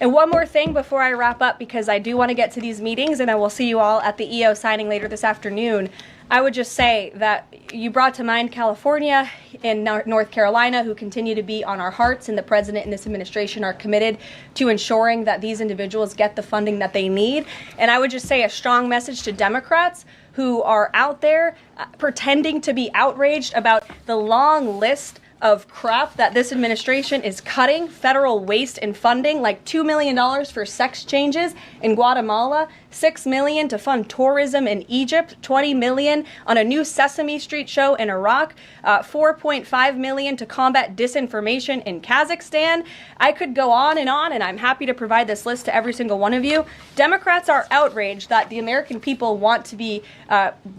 And one more thing before I wrap up, because I do want to get to these meetings, and I will see you all at the EO signing later this afternoon. I would just say that you brought to mind California and North Carolina, who continue to be on our hearts, and the president and this administration are committed to ensuring that these individuals get the funding that they need. And I would just say a strong message to Democrats who are out there pretending to be outraged about the long list of crap that this administration is cutting, federal waste and funding, like $2 million for sex changes in Guatemala, $6 million to fund tourism in Egypt, $20 million on a new Sesame Street show in Iraq, $4.5 million to combat disinformation in Kazakhstan. I could go on, and I'm happy to provide this list to every single one of you. Democrats are outraged that the American people want to be,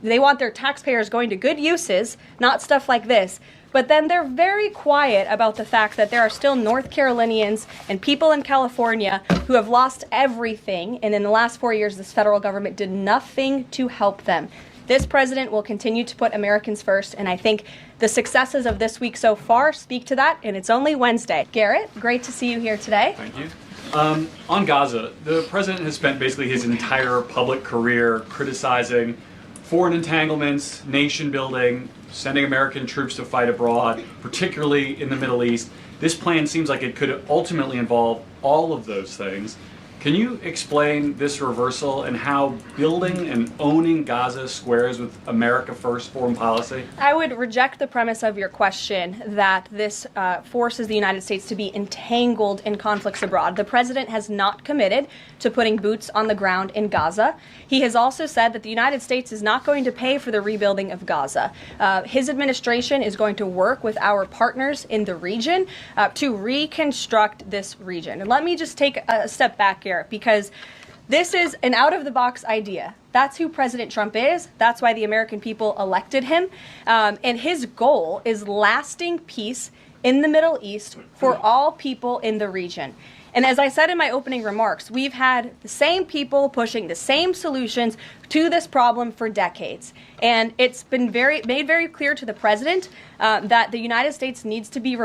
they want their taxpayers going to good uses, not stuff like this. But then they're very quiet about the fact that there are still North Carolinians and people in California who have lost everything, and in the last 4 years, this federal government did nothing to help them. This president will continue to put Americans first, and I think the successes of this week so far speak to that, and it's only Wednesday. Garrett, great to see you here today. Thank you. On Gaza, the president has spent basically his entire public career criticizing foreign entanglements, nation building, sending American troops to fight abroad, particularly in the Middle East. This plan seems like it could ultimately involve all of those things. Can you explain this reversal and how building and owning Gaza squares with America First foreign policy? I would reject the premise of your question that this forces the United States to be entangled in conflicts abroad. The president has not committed to putting boots on the ground in Gaza. He has also said that the United States is not going to pay for the rebuilding of Gaza. His administration is going to work with our partners in the region to reconstruct this region. And let me just take a step back here, because this is an out-of-the-box idea. That's who President Trump is. That's why the American people elected him. And his goal is lasting peace in the Middle East for all people in the region. And as I said in my opening remarks, we've had the same people pushing the same solutions to this problem for decades. And it's been made very clear to the president that the United States needs to be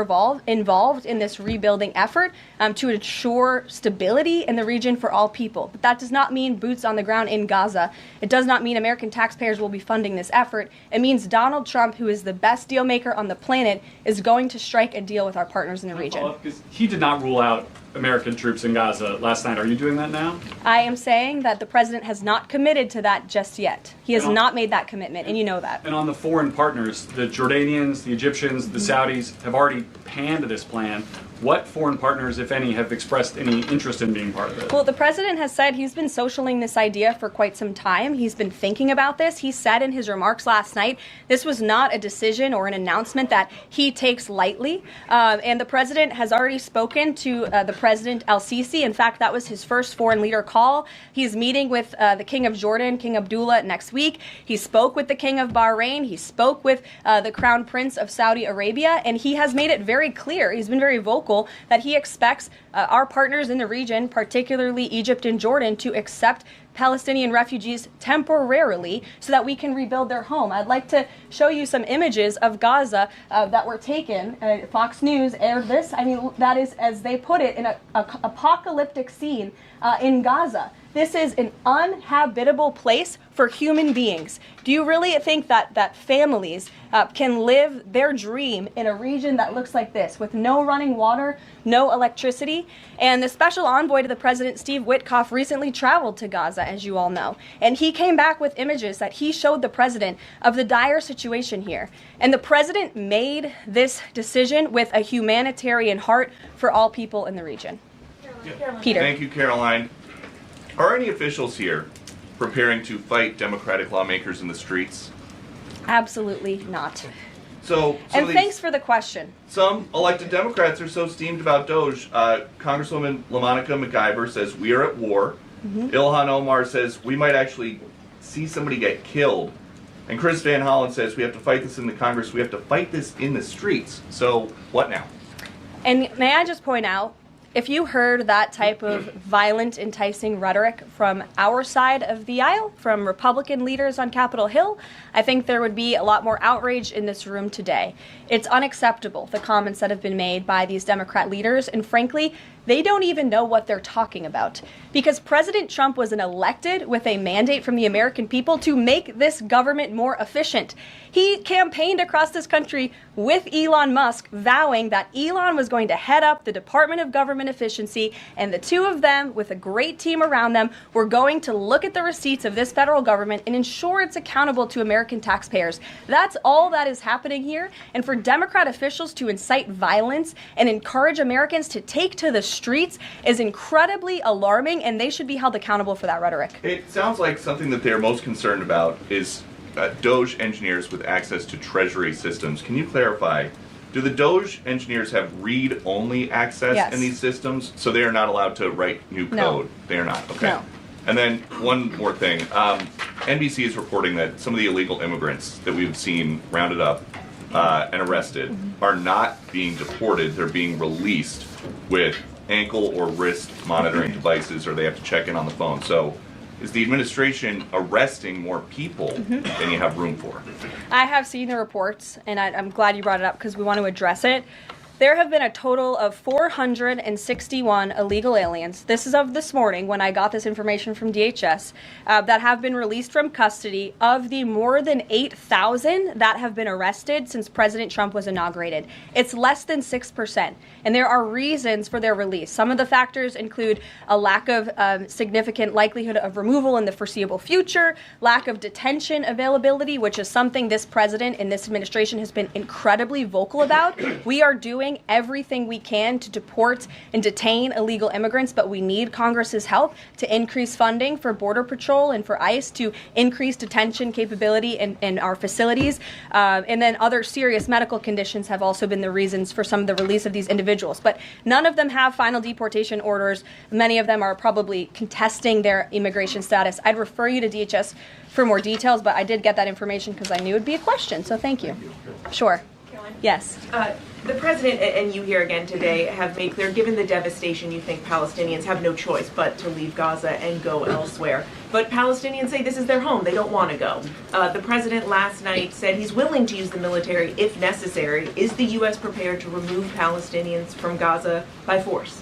involved in this rebuilding effort to ensure stability in the region for all people. But that does not mean boots on the ground in Gaza. It does not mean American taxpayers will be funding this effort. It means Donald Trump, who is the best deal maker on the planet, is going to strike a deal with our partners in the region. Because he did not rule out American troops in Gaza last night. Are you doing that now? I am saying that the president has not committed to that just yet. He has not made that commitment, and you know that. And on the foreign partners, the Jordanians, the Egyptians, the Saudis have already panned this plan. What foreign partners, if any, have expressed any interest in being part of it? Well, the president has said he's been socialing this idea for quite some time. He's been thinking about this. He said in his remarks last night, this was not a decision or an announcement that he takes lightly. And the president has already spoken to the President El-Sisi. In fact, that was his first foreign leader call. He's meeting with the King of Jordan, King Abdullah, next week. He spoke with the King of Bahrain. He spoke with the Crown Prince of Saudi Arabia. And he has made it very clear, he's been very vocal, that he expects our partners in the region, particularly Egypt and Jordan, to accept Palestinian refugees temporarily so that we can rebuild their home. I'd like to show you some images of Gaza that were taken. Fox News aired this. I mean, that is, as they put it, in an apocalyptic scene in Gaza. This is an uninhabitable place for human beings. Do you really think that families can live their dream in a region that looks like this, with no running water, no electricity? And the special envoy to the president, Steve Witkoff, recently traveled to Gaza, as you all know. And he came back with images that he showed the president of the dire situation here. And the president made this decision with a humanitarian heart for all people in the region. Peter. Thank you, Caroline. Are any officials here preparing to fight Democratic lawmakers in the streets? Absolutely not. So and thanks for the question. Some elected Democrats are so steamed about Doge. Congresswoman LaMonica McIver says we are at war. Ilhan Omar says we might actually see somebody get killed. And Chris Van Hollen says we have to fight this in the Congress. We have to fight this in the streets. So what now? And may I just point out, if you heard that type of violent, enticing rhetoric from our side of the aisle, from Republican leaders on Capitol Hill, I think there would be a lot more outrage in this room today. It's unacceptable, the comments that have been made by these Democrat leaders, and frankly, they don't even know what they're talking about. Because President Trump was elected with a mandate from the American people to make this government more efficient. He campaigned across this country with Elon Musk, vowing that Elon was going to head up the Department of Government Efficiency, and the two of them, with a great team around them, were going to look at the receipts of this federal government and ensure it's accountable to American taxpayers. That's all that is happening here. And for Democrat officials to incite violence and encourage Americans to take to the streets is incredibly alarming, and they should be held accountable for that rhetoric. It sounds like something that they're most concerned about is Doge engineers with access to Treasury systems. Can you clarify, do the Doge engineers have read-only access in these systems, so they are not allowed to write new code? No. They are not, okay. No. And then one more thing. NBC is reporting that some of the illegal immigrants that we've seen rounded up and arrested are not being deported. They're being released with ankle or wrist monitoring devices, or they have to check in on the phone. So is the administration arresting more people than you have room for? I have seen the reports, and I'm glad you brought it up because we want to address it. There have been a total of 461 illegal aliens, this is of this morning when I got this information from DHS, that have been released from custody of the more than 8,000 that have been arrested since President Trump was inaugurated. It's less than 6%, and there are reasons for their release. Some of the factors include a lack of significant likelihood of removal in the foreseeable future, lack of detention availability, which is something this president and this administration has been incredibly vocal about. We are doing everything we can to deport and detain illegal immigrants, but we need Congress's help to increase funding for Border Patrol and for ICE to increase detention capability in our facilities. And then other serious medical conditions have also been the reasons for some of the release of these individuals. But none of them have final deportation orders. Many of them are probably contesting their immigration status. I'd refer you to DHS for more details, but I did get that information because I knew it would be a question, so thank you. Sure. Yes. The president and you here again today have made clear, given the devastation, you think Palestinians have no choice but to leave Gaza and go elsewhere. But Palestinians say this is their home. They don't want to go. The president last night said he's willing to use the military if necessary. Is the U.S. prepared to remove Palestinians from Gaza by force?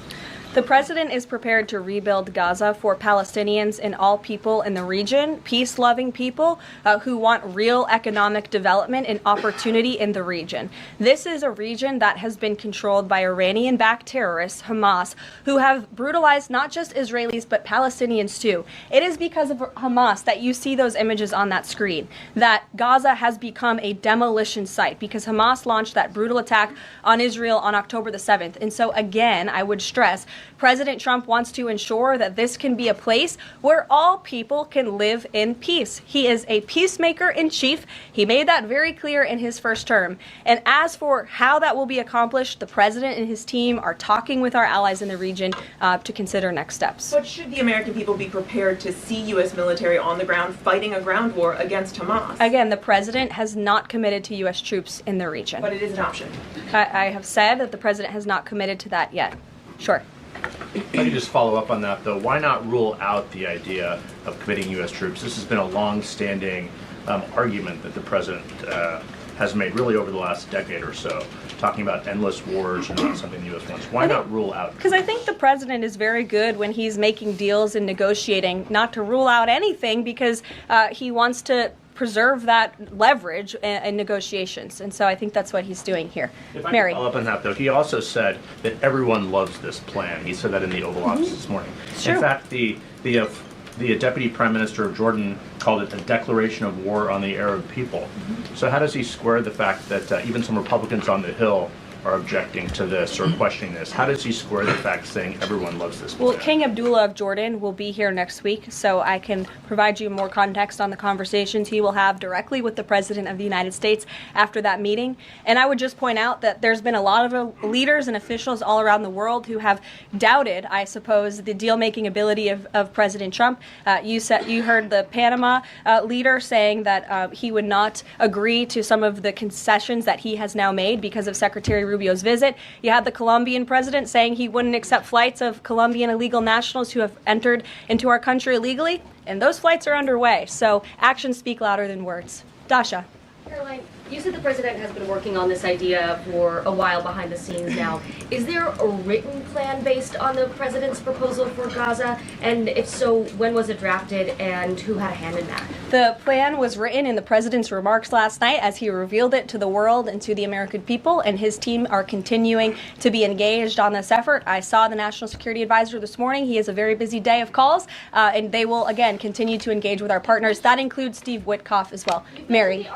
The president is prepared to rebuild Gaza for Palestinians and all people in the region, peace-loving people who want real economic development and opportunity in the region. This is a region that has been controlled by Iranian-backed terrorists, Hamas, who have brutalized not just Israelis but Palestinians too. It is because of Hamas that you see those images on that screen, that Gaza has become a demolition site, because Hamas launched that brutal attack on Israel on October the 7th. And so again, I would stress, President Trump wants to ensure that this can be a place where all people can live in peace. He is a peacemaker in chief. He made that very clear in his first term. And as for how that will be accomplished, the president and his team are talking with our allies in the region to consider next steps. But should the American people be prepared to see U.S. military on the ground fighting a ground war against Hamas? Again, the president has not committed to U.S. troops in the region. But it is an option. I have said that the president has not committed to that yet. Sure. Let me just follow up on that, though. Why not rule out the idea of committing U.S. troops? This has been a long-standing argument that the president has made really over the last decade or so, talking about endless wars and not something the U.S. wants. Why not rule out? Because I think the president is very good when he's making deals and negotiating not to rule out anything, because he wants to preserve that leverage in negotiations. And so I think that's what he's doing here. If I Mary. can follow up on that, though, he also said that everyone loves this plan. He said that in the Oval Office this morning. True. In fact, the Deputy Prime Minister of Jordan called it a declaration of war on the Arab people. So how does he square the fact that even some Republicans on the Hill are objecting to this or questioning this? How does he square the fact saying everyone loves this plan? Well, King Abdullah of Jordan will be here next week, so I can provide you more context on the conversations he will have directly with the President of the United States after that meeting. And I would just point out that there's been a lot of leaders and officials all around the world who have doubted, I suppose, the deal-making ability of President Trump. You heard the Panama leader saying that he would not agree to some of the concessions that he has now made because of Secretary Rubio's visit. You had the Colombian president saying he wouldn't accept flights of Colombian illegal nationals who have entered into our country illegally, and those flights are underway. So actions speak louder than words. Dasha. Caroline, You said the president has been working on this idea for a while behind the scenes now. Is there a written plan based on the president's proposal for Gaza? And if so, when was it drafted and who had a hand in that? The plan was written in the president's remarks last night as he revealed it to the world and to the American people, and his team are continuing to be engaged on this effort. I saw the National Security Advisor this morning. He has a very busy day of calls, and they will, again, continue to engage with our partners. That includes Steve Witkoff as well. Mary.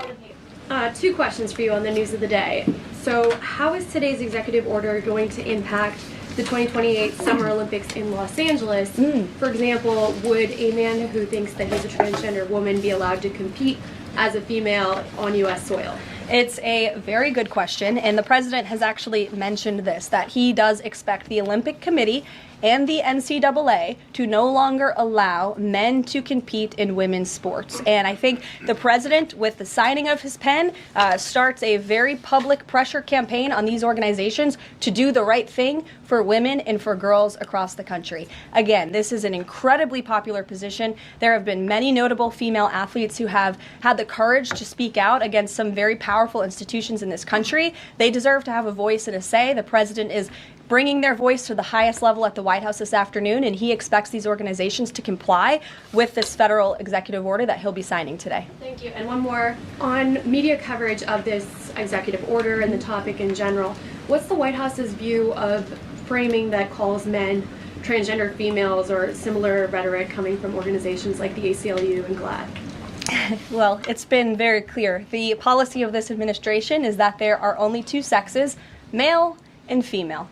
Two questions for you on the news of the day. So how is today's executive order going to impact the 2028 Summer Olympics in Los Angeles? For example, would a man who thinks that he's a transgender woman be allowed to compete as a female on U.S. soil? It's a very good question, and the president has actually mentioned this, that he does expect the Olympic Committee and the NCAA to no longer allow men to compete in women's sports. And I think the president, with the signing of his pen, starts a very public pressure campaign on these organizations to do the right thing for women and for girls across the country. Again, this is an incredibly popular position. There have been many notable female athletes who have had the courage to speak out against some very powerful institutions in this country. They deserve to have a voice and a say. The president is bringing their voice to the highest level at the White House this afternoon, and he expects these organizations to comply with this federal executive order that he'll be signing today. Thank you. And one more. On media coverage of this executive order and the topic in general, what's the White House's view of framing that calls men transgender females or similar rhetoric coming from organizations like the ACLU and GLAAD? Well, it's been very clear. The policy of this administration is that there are only two sexes, male and female.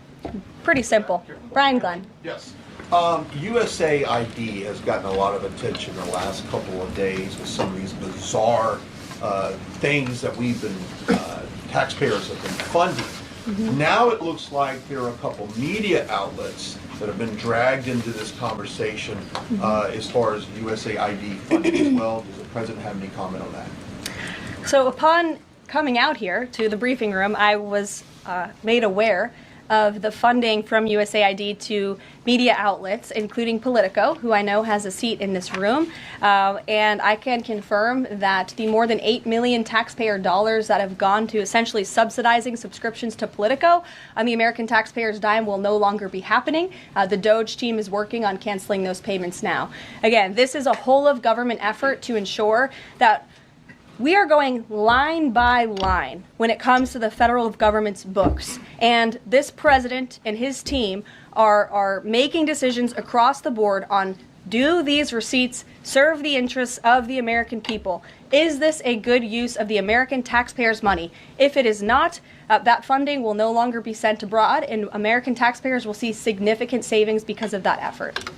Pretty simple. Brian Glenn. Yes. USAID has gotten a lot of attention the last couple of days with some of these bizarre things that we've been, taxpayers have been funding. Now it looks like there are a couple media outlets that have been dragged into this conversation as far as USAID funding as well. Does the president have any comment on that? So upon coming out here to the briefing room, I was made aware of the funding from USAID to media outlets, including Politico, who I know has a seat in this room. And I can confirm that the more than $8 million taxpayer dollars that have gone to essentially subsidizing subscriptions to Politico on the American taxpayers' dime will no longer be happening. The DOJ team is working on canceling those payments now. Again, this is a whole of government effort to ensure that we are going line by line when it comes to the federal government's books. And this president and his team are making decisions across the board on, do these receipts serve the interests of the American people? Is this a good use of the American taxpayers' money? If it is not, that funding will no longer be sent abroad, and American taxpayers will see significant savings because of that effort.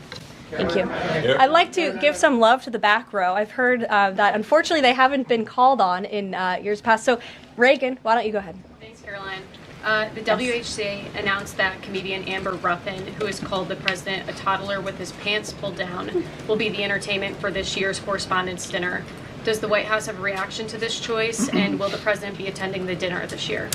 Thank you. I'd like to give some love to the back row. I've heard that unfortunately they haven't been called on in years past. So Reagan, why don't you go ahead? Thanks, Caroline. The WHCA announced that comedian Amber Ruffin, who has called the president a toddler with his pants pulled down, will be the entertainment for this year's Correspondents' Dinner. Does the White House have a reaction to this choice, and will the president be attending the dinner this year?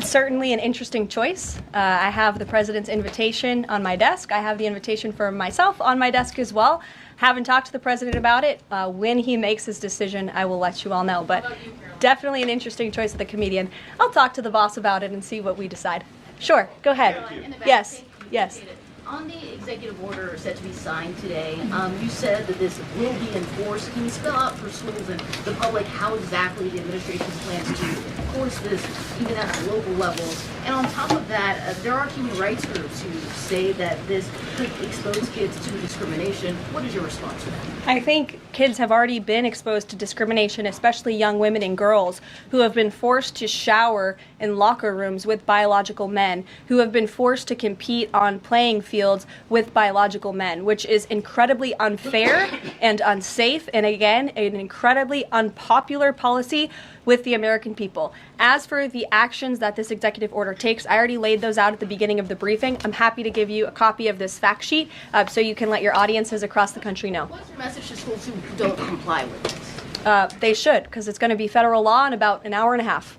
Certainly an interesting choice. I have the president's invitation on my desk. I have the invitation for myself on my desk as well. Haven't talked to the president about it. When he makes his decision, I will let you all know. But definitely an interesting choice of the comedian. I'll talk to the boss about it and see what we decide. Sure, go ahead. Yes, yes. On the executive order set to be signed today, you said that this will be enforced. Can you spell out for schools and the public how exactly the administration plans to enforce this, even at the local levels? And on top of that, there are human rights groups who say that this could expose kids to discrimination. What is your response to that? I think kids have already been exposed to discrimination, especially young women and girls who have been forced to shower in locker rooms with biological men, who have been forced to compete on playing fields with biological men, which is incredibly unfair and unsafe, and again, an incredibly unpopular policy with the American people. As for the actions that this executive order takes, I already laid those out at the beginning of the briefing. I'm happy to give you a copy of this fact sheet so you can let your audiences across the country know. What's your message to schools who don't comply with this? They should, because it's going to be federal law in about an hour and a half.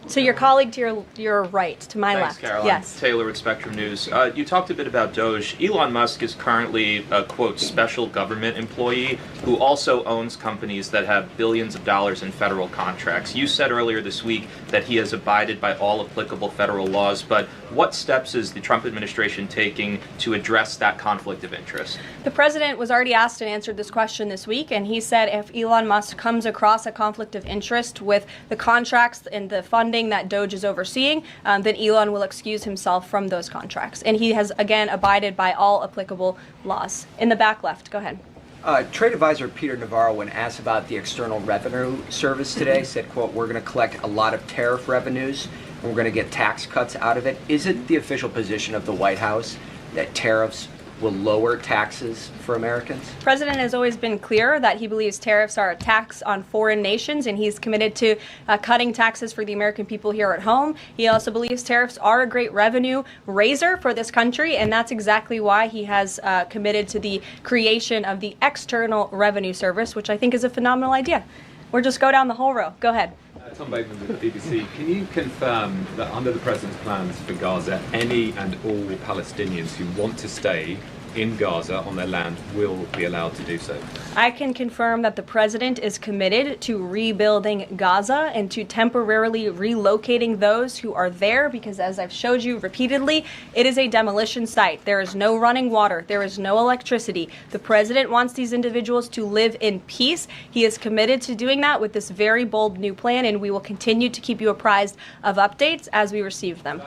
So your colleague to your right, to my Thanks, left. Caroline. Yes. Taylor with Spectrum News. You talked a bit about Doge. Elon Musk is currently a, quote, special government employee who also owns companies that have billions of dollars in federal contracts. You said earlier this week that he has abided by all applicable federal laws, but what steps is the Trump administration taking to address that conflict of interest? The president was already asked and answered this question this week, and he said if Elon Musk comes across a conflict of interest with the contracts and the funding that Doge is overseeing, then Elon will excuse himself from those contracts. And he has, again, abided by all applicable laws. In the back left, go ahead. Trade advisor Peter Navarro, when asked about the External Revenue Service today, said, quote, we're going to collect a lot of tariff revenues and we're going to get tax cuts out of it. Is it the official position of the White House that tariffs will lower taxes for Americans? The president has always been clear that he believes tariffs are a tax on foreign nations, and he's committed to cutting taxes for the American people here at home. He also believes tariffs are a great revenue raiser for this country, and that's exactly why he has committed to the creation of the External Revenue Service, which I think is a phenomenal idea. Or just go down the whole row. Go ahead. Tom Bateman with the BBC. Can you confirm that under the President's plans for Gaza, any and all Palestinians who want to stay in Gaza on their land will be allowed to do so? I can confirm that the president is committed to rebuilding Gaza and to temporarily relocating those who are there because, as I've showed you repeatedly, it is a demolition site. There is no running water. There is no electricity. The president wants these individuals to live in peace. He is committed to doing that with this very bold new plan, and we will continue to keep you apprised of updates as we receive them.